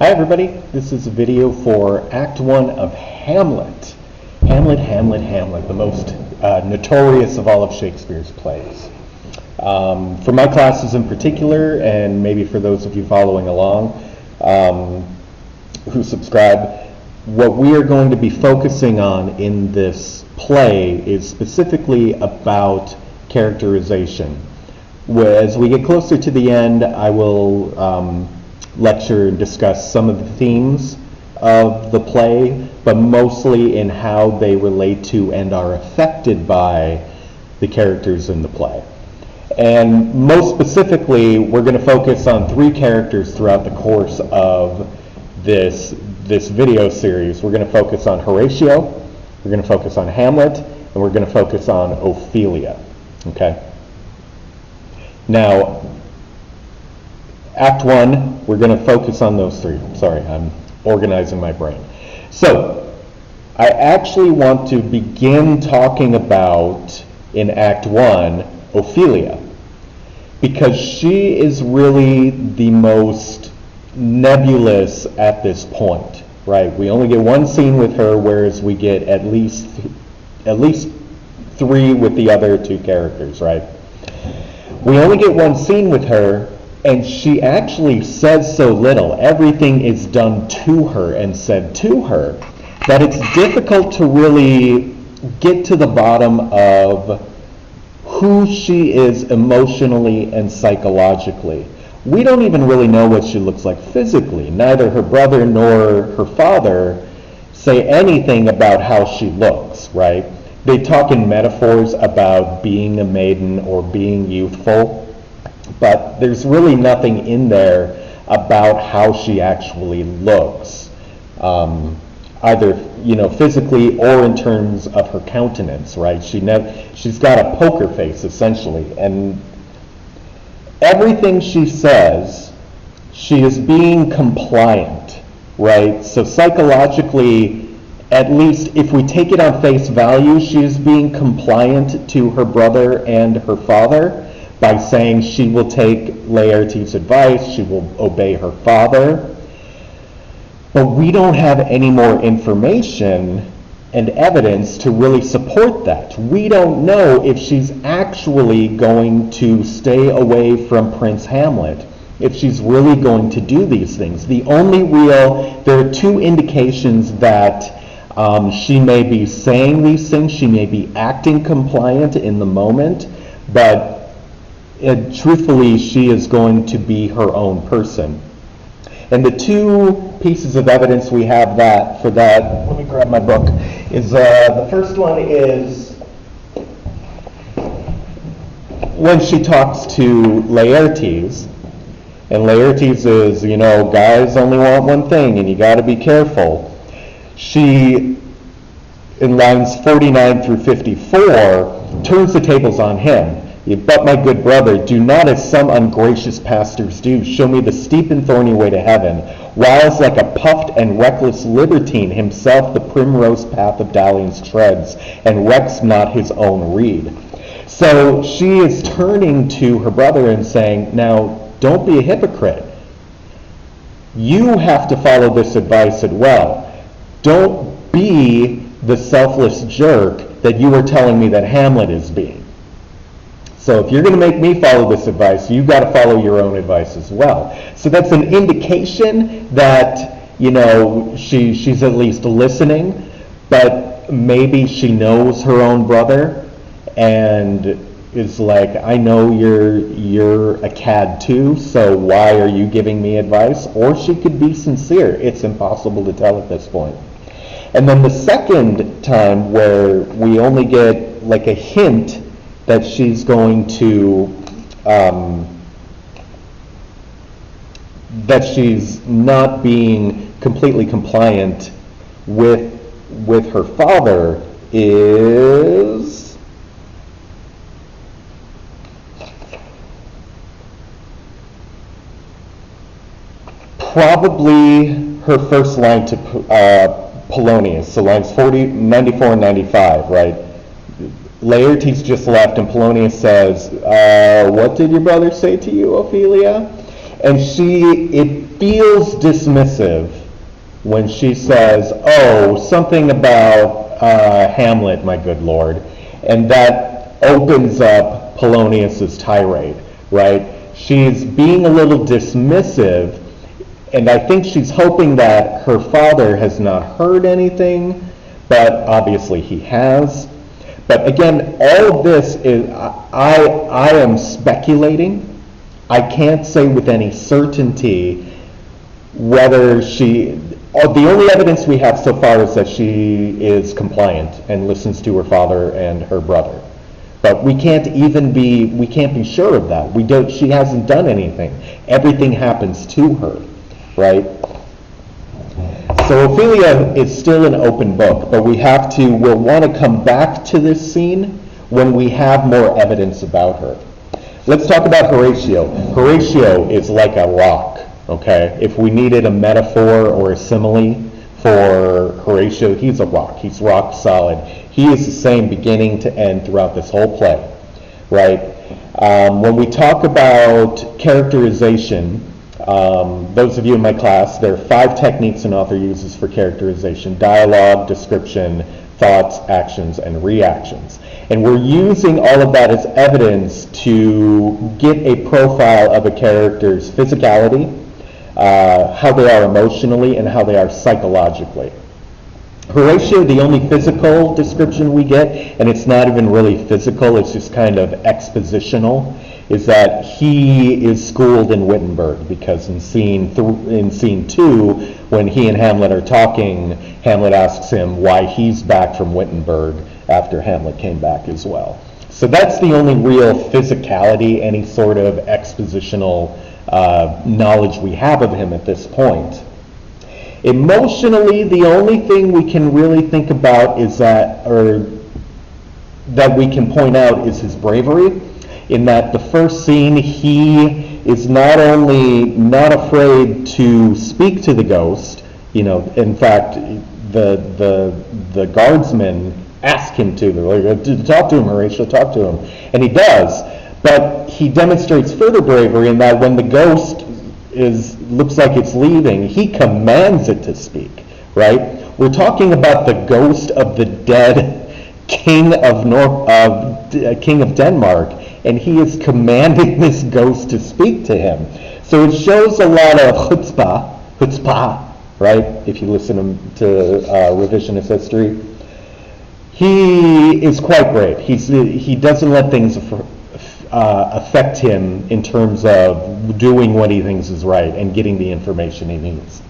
Hi everybody, this is a video for Act One of Hamlet. Hamlet, the most notorious of all of Shakespeare's plays. For my classes in particular, and maybe for those of you following along who subscribe, what we are going to be focusing on in this play is specifically about characterization. As we get closer to the end, I will lecture and discuss some of the themes of the play, but mostly in how they relate to and are affected by the characters in the play. And most specifically, we're going to focus on three characters throughout the course of this video series. We're going to focus on Horatio, we're going to focus on Hamlet, and we're going to focus on Ophelia. Okay? Now, Act One, we're going to focus on those three. Sorry, I'm organizing my brain. So, I actually want to begin talking about, in Act One, Ophelia, because she is really the most nebulous at this point, right? We only get one scene with her, whereas we get at least three with the other two characters, right? We only get one scene with her, and she actually says so little. Everything is done to her and said to her that it's difficult to really get to the bottom of who she is emotionally and psychologically. We don't even really know what she looks like physically. Neither her brother nor her father say anything about how she looks, right? They talk in metaphors about being a maiden or being youthful, but there's really nothing in there about how she actually looks, either physically or in terms of her countenance, right? She's got a poker face essentially, and everything she says, she is being compliant, right? So psychologically, at least if we take it on face value, she is being compliant to her brother and her father by saying she will take Laertes' advice, she will obey her father. But we don't have any more information and evidence to really support that. We don't know if she's actually going to stay away from Prince Hamlet, if she's really going to do these things. There are two indications that she may be saying these things, she may be acting compliant in the moment, but truthfully, she is going to be her own person. And the two pieces of evidence we have for that, let me grab my book, is the first one is when she talks to Laertes, and Laertes is, guys only want one thing, and you got to be careful. She, in lines 49 through 54, turns the tables on him. But my good brother, do not as some ungracious pastors do, show me the steep and thorny way to heaven, whiles like a puffed and reckless libertine himself the primrose path of dalliance treads, and recks not his own reed. So she is turning to her brother and saying, now, don't be a hypocrite. You have to follow this advice as well. Don't be the selfless jerk that you were telling me that Hamlet is being. So if you're going to make me follow this advice, you've got to follow your own advice as well. So that's an indication that, she's at least listening, but maybe she knows her own brother and is like, I know you're a cad too, so why are you giving me advice? Or she could be sincere. It's impossible to tell at this point. And then the second time where we only get like a hint that she's going to, that she's not being completely compliant with her father is probably her first line to Polonius, so lines 94 and 95, right? Laertes just left, and Polonius says, what did your brother say to you, Ophelia? And it feels dismissive when she says, oh, something about Hamlet, my good lord. And that opens up Polonius's tirade, right? She's being a little dismissive, and I think she's hoping that her father has not heard anything, but obviously he has. But again, all of this is, I am speculating. I can't say with any certainty whether the only evidence we have so far is that she is compliant and listens to her father and her brother. But we can't be sure of that. She hasn't done anything. Everything happens to her, right? So Ophelia is still an open book, but we'll want to come back to this scene when we have more evidence about her. Let's talk about Horatio. Horatio is like a rock, okay? If we needed a metaphor or a simile for Horatio, he's a rock. He's rock solid. He is the same beginning to end throughout this whole play, right? When we talk about characterization, those of you in my class, there are 5 techniques an author uses for characterization: dialogue, description, thoughts, actions, and reactions. And we're using all of that as evidence to get a profile of a character's physicality, how they are emotionally, and how they are psychologically. Horatio, the only physical description we get, and it's not even really physical, it's just kind of expositional, is that he is schooled in Wittenberg, because in scene 2, when he and Hamlet are talking, Hamlet asks him why he's back from Wittenberg after Hamlet came back as well. So that's the only real physicality, any sort of expositional knowledge we have of him at this point. Emotionally, the only thing we can really think about is that we can point out is his bravery, in that the first scene, he is not only not afraid to speak to the ghost, in fact, the guardsmen ask him to. They're like, talk to him, Horatio, talk to him. And he does. But he demonstrates further bravery in that when the ghost looks like it's leaving, he commands it to speak, right? We're talking about the ghost of the dead king of Denmark, and he is commanding this ghost to speak to him. So it shows a lot of chutzpah, right? If you listen to revisionist history, he is quite brave. He doesn't let things affect him in terms of doing what he thinks is right and getting the information he needs.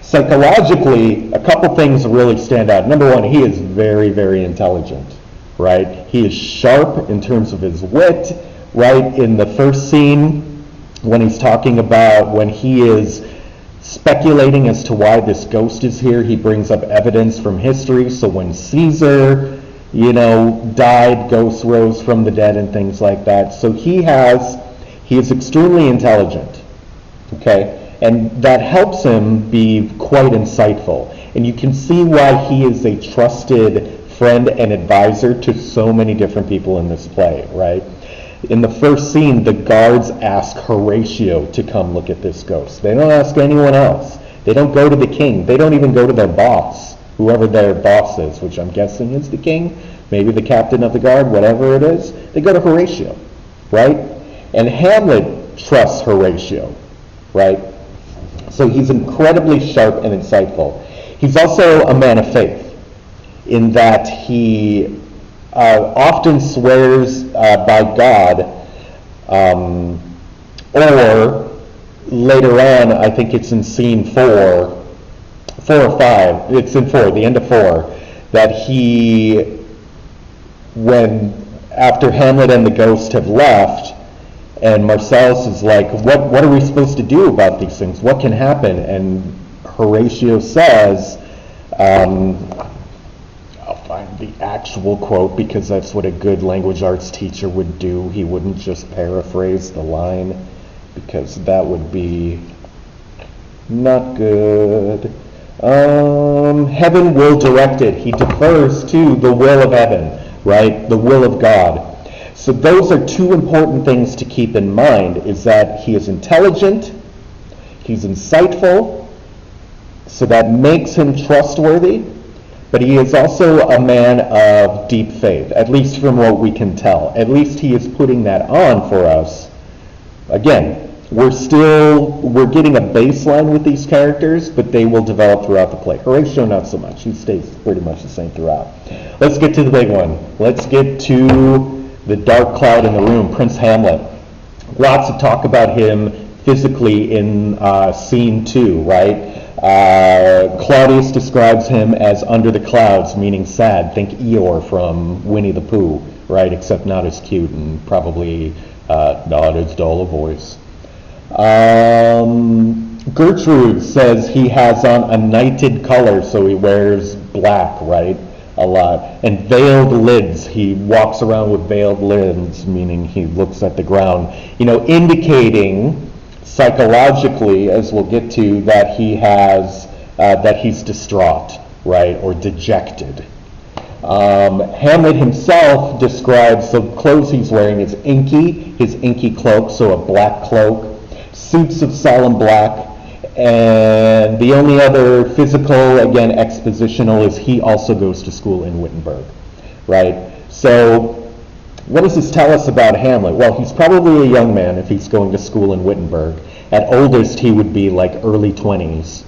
Psychologically, a couple things really stand out. Number one, he is very, very intelligent, right? He is sharp in terms of his wit, right? In the first scene, when he's talking about when he is speculating as to why this ghost is here, he brings up evidence from history. So when Caesar died, ghosts rose from the dead and things like that. So he is extremely intelligent, okay? And that helps him be quite insightful. And you can see why he is a trusted friend and advisor to so many different people in this play, right? In the first scene, the guards ask Horatio to come look at this ghost. They don't ask anyone else. They don't go to the king. They don't even go to their boss, whoever their boss is, which I'm guessing is the king, maybe the captain of the guard, whatever it is. They go to Horatio, right? And Hamlet trusts Horatio, right? So he's incredibly sharp and insightful. He's also a man of faith, in that he often swears by God, or later on, I think it's in scene 4 or 5, it's in 4, the end of 4, that after Hamlet and the ghost have left, and Marcellus is like, what are we supposed to do about these things? What can happen? And Horatio says, I'll find the actual quote, because that's what a good language arts teacher would do. He wouldn't just paraphrase the line, because that would be not good. Heaven will direct it. He defers to the will of heaven, right? The will of God. So those are two important things to keep in mind, is that he is intelligent, he's insightful, so that makes him trustworthy, but he is also a man of deep faith, at least from what we can tell. At least he is putting that on for us. Again, we're getting a baseline with these characters, but they will develop throughout the play. Horatio, not so much. He stays pretty much the same throughout. Let's get to the big one. Let's get to the dark cloud in the room, Prince Hamlet. Lots of talk about him physically in scene 2, right? Claudius describes him as under the clouds, meaning sad. Think Eeyore from Winnie the Pooh, right? Except not as cute and probably not as dull a voice. Gertrude says he has on a nighted color, so he wears black, right? A lot. And veiled lids. He walks around with veiled lids, meaning he looks at the ground, indicating psychologically, as we'll get to, that he's distraught, right, or dejected. Hamlet himself describes the clothes he's wearing as his inky cloak, so a black cloak, suits of solemn black, and the only other physical, again, expositional, is he also goes to school in Wittenberg, right? So what does this tell us about Hamlet? Well, he's probably a young man if he's going to school in Wittenberg. At oldest, he would be like early 20s,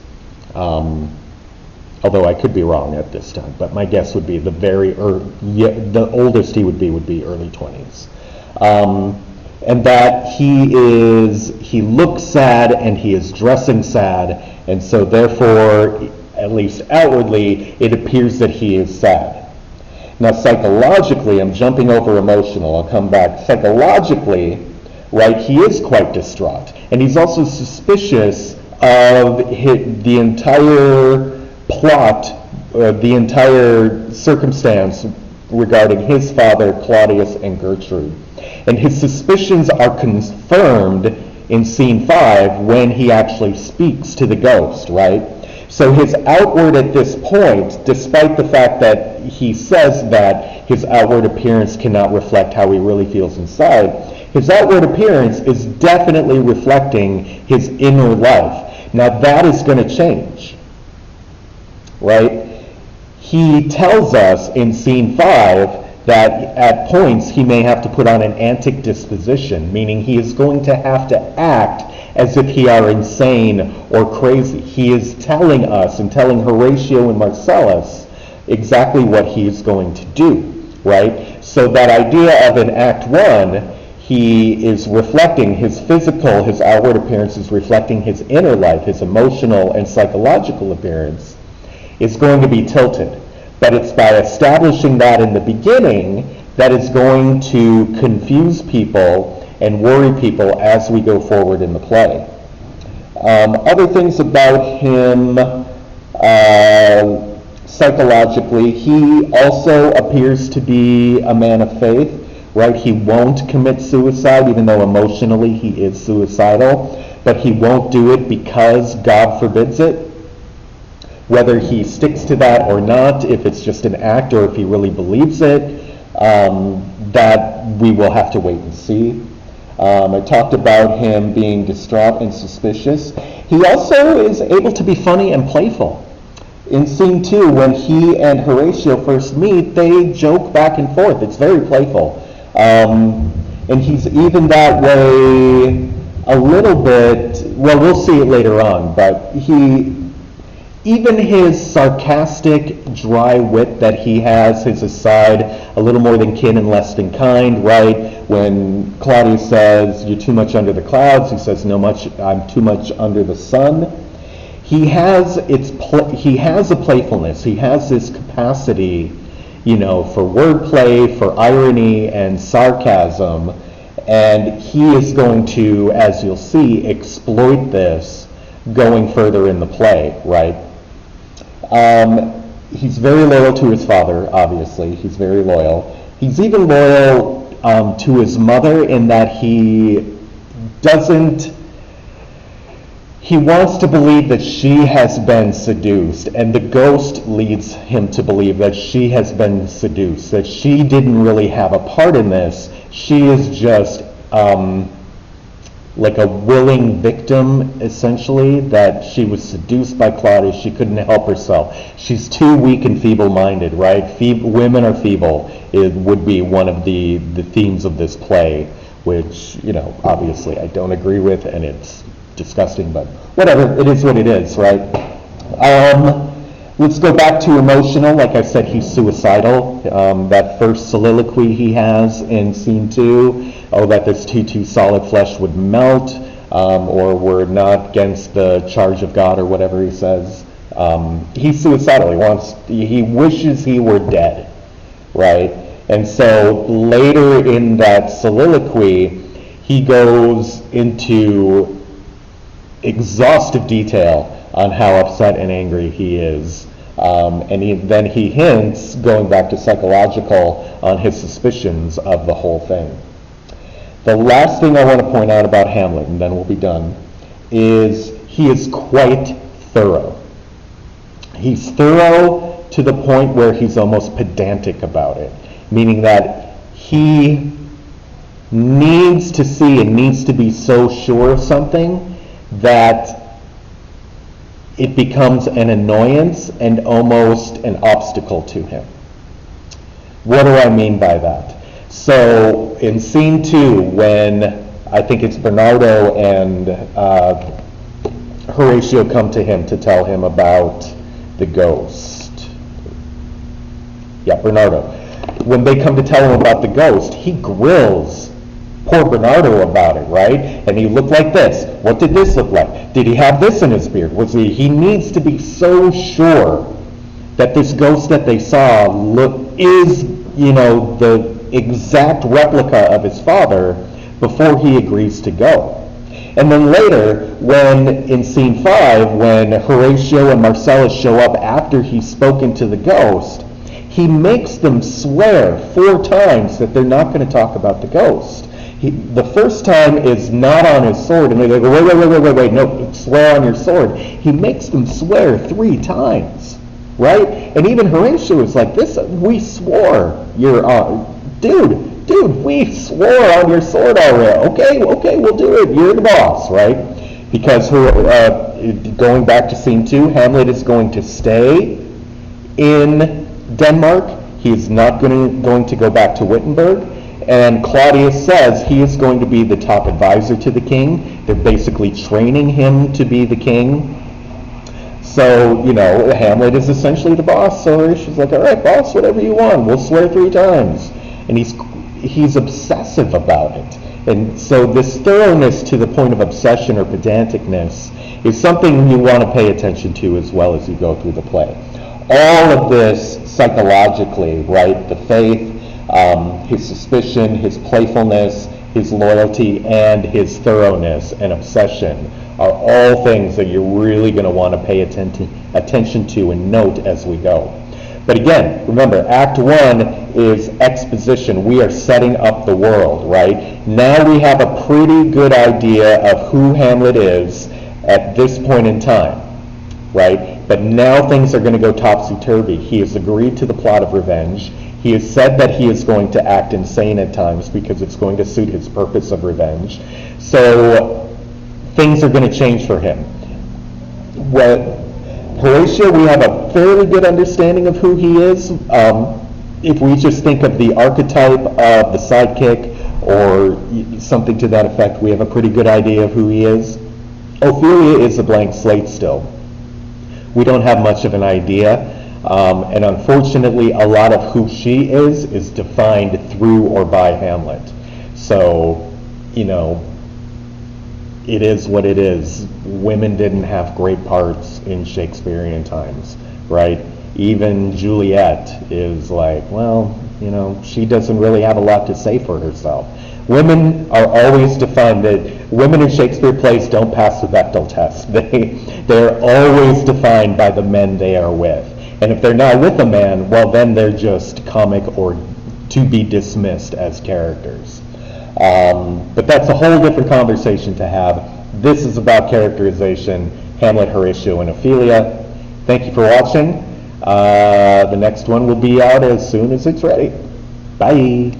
although I could be wrong at this time, but my guess would be the oldest he would be early 20s. And that he looks sad and he is dressing sad, and so therefore, at least outwardly, it appears that he is sad. Now psychologically, I'm jumping over emotional, I'll come back. Psychologically, right, he is quite distraught, and he's also suspicious of the entire plot, the entire circumstance regarding his father, Claudius, and Gertrude. And his suspicions are confirmed in scene 5 when he actually speaks to the ghost, right? So his outward at this point, despite the fact that he says that his outward appearance cannot reflect how he really feels inside, his outward appearance is definitely reflecting his inner life. Now that is going to change, right? He tells us in scene 5 that at points he may have to put on an antic disposition, meaning he is going to have to act as if he are insane or crazy. He is telling us and telling Horatio and Marcellus exactly what he is going to do, right? So that idea of in Act 1, he is reflecting his physical, his outward appearance is reflecting his inner life, his emotional and psychological appearance, is going to be tilted. But it's by establishing that in the beginning that is going to confuse people and worry people as we go forward in the play. Other things about him psychologically, he also appears to be a man of faith, right? He won't commit suicide, even though emotionally he is suicidal, but he won't do it because God forbids it. Whether he sticks to that or not, if it's just an act or if he really believes it, that we will have to wait and see. I talked about him being distraught and suspicious. He also is able to be funny and playful. In scene 2, when he and Horatio first meet, they joke back and forth. It's very playful. And he's even that way a little bit, well, we'll see it later on, but even his sarcastic, dry wit that he has, his aside, a little more than kin and less than kind, right? When Claudius says, "You're too much under the clouds," he says, "I'm too much under the sun." He has a playfulness. He has this capacity, for wordplay, for irony and sarcasm, and he is going to, as you'll see, exploit this going further in the play, right? He's very loyal to his father, obviously. He's very loyal. He's even loyal to his mother in that he wants to believe that she has been seduced, and the ghost leads him to believe that she has been seduced, that she didn't really have a part in this, She is just like a willing victim, essentially, that she was seduced by Claudius. She couldn't help herself. She's too weak and feeble-minded, right? Women are feeble. It would be one of the themes of this play, which, obviously I don't agree with, and it's disgusting, but whatever, it is what it is, right? Let's go back to emotional. Like I said, he's suicidal. That first soliloquy he has in scene 2, that this too solid flesh would melt, or we're not against the charge of God, or whatever he says. He's suicidal. He wishes he were dead, right? And so later in that soliloquy, he goes into exhaustive detail on how upset and angry he is. And then he hints, going back to psychological, on his suspicions of the whole thing. The last thing I want to point out about Hamlet, and then we'll be done, is he is quite thorough. He's thorough to the point where he's almost pedantic about it, meaning that he needs to see and needs to be so sure of something that it becomes an annoyance and almost an obstacle to him. What do I mean by that? So in scene 2, when I think it's Bernardo and Horatio come to him to tell him about the ghost. Yeah, Bernardo. When they come to tell him about the ghost, he grills poor Bernardo about it, right? And he looked like this. What did this look like? Did he have this in his beard? He needs to be so sure that this ghost that they saw is, the exact replica of his father before he agrees to go. And then later, in scene 5, when Horatio and Marcellus show up after he's spoken to the ghost, he makes them swear 4 times that they're not going to talk about the ghost. The first time is not on his sword, and they go, wait, no, swear on your sword. He makes them swear 3 times, right? And even Horatio is like, we swore, dude, we swore on your sword already. Okay, we'll do it, you're the boss, right? Because going back to scene 2, Hamlet is going to stay in Denmark. He is not going to go back to Wittenberg. And Claudius says he is going to be the top advisor to the king. They're basically training him to be the king. So, Hamlet is essentially the boss. So she's like, all right, boss, whatever you want. We'll swear 3 times. And he's obsessive about it. And so this thoroughness to the point of obsession or pedanticness is something you want to pay attention to as well as you go through the play. All of this psychologically, right? The faith, his suspicion, his playfulness, his loyalty, and his thoroughness and obsession are all things that you're really going to want to pay attention to and note as we go. But again, remember, Act 1 is exposition. We are setting up the world, right? Now we have a pretty good idea of who Hamlet is at this point in time, right? But now things are going to go topsy-turvy. He has agreed to the plot of revenge. He has said that he is going to act insane at times because it's going to suit his purpose of revenge. So things are going to change for him. Horatio, we have a fairly good understanding of who he is. If we just think of the archetype of the sidekick or something to that effect, we have a pretty good idea of who he is. Ophelia is a blank slate still. We don't have much of an idea. And unfortunately, a lot of who she is defined through or by Hamlet. So, it is what it is. Women didn't have great parts in Shakespearean times, right? Even Juliet is like, she doesn't really have a lot to say for herself. Women are always defined that women in Shakespeare plays don't pass the Bechdel test. They're always defined by the men they are with. And if they're not with a man, well, then they're just comic or to be dismissed as characters. But that's a whole different conversation to have. This is about characterization, Hamlet, Horatio, and Ophelia. Thank you for watching. The next one will be out as soon as it's ready. Bye.